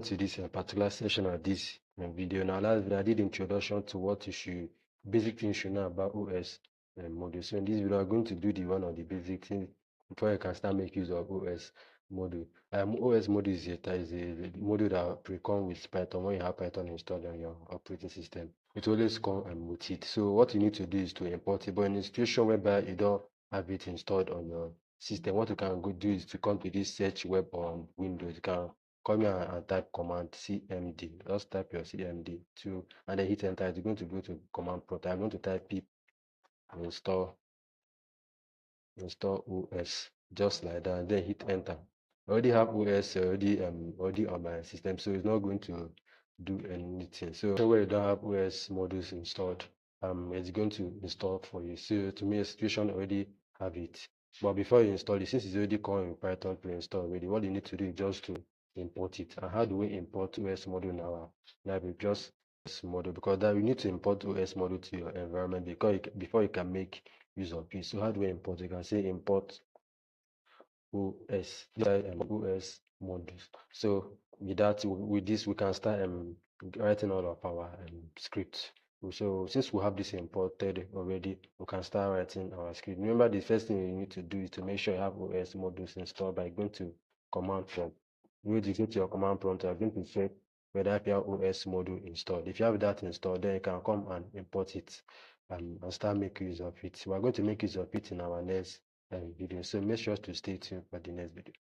to this particular section of this video. Now, last video I did introduction to what you should, basic things you should know about OS module. So in this video, I'm going to do the one of the basic things before you can start make use of OS module. OS module is a module that pre-come with Python. When you have Python installed on your operating system, it always come with it. So what you need to do is to import it. But in a situation whereby you don't have it installed on your system, what you can go do is to come to this search web on Windows. You can come here and type command cmd. Just type your cmd to and then hit enter. It's going to go to command prompt. I'm going to type pip install OS, just like that, and then hit enter. I already have OS already on my system, so it's not going to do anything. So where you don't have OS modules installed, it's going to install for you. So to me, a situation already have it. But before you install it, since it's already coming with Python pre-install already, what you need to do is just to import it. And how do we import OS module in our library? Just OS module, because that we need to import OS module to your environment before you can make use of it. So how do we import? You can say import OS modules. So with that, with this, we can start writing all of our scripts. So since we have this imported already, we can start writing our script. Remember, the first thing you need to do is to make sure you have OS modules installed by going to command prompt. When you go to your command prompt, you are going to check whether you have OS module installed. If you have that installed, then you can come and import it and start making use of it. We are going to make use of it in our next video. So make sure to stay tuned for the next video.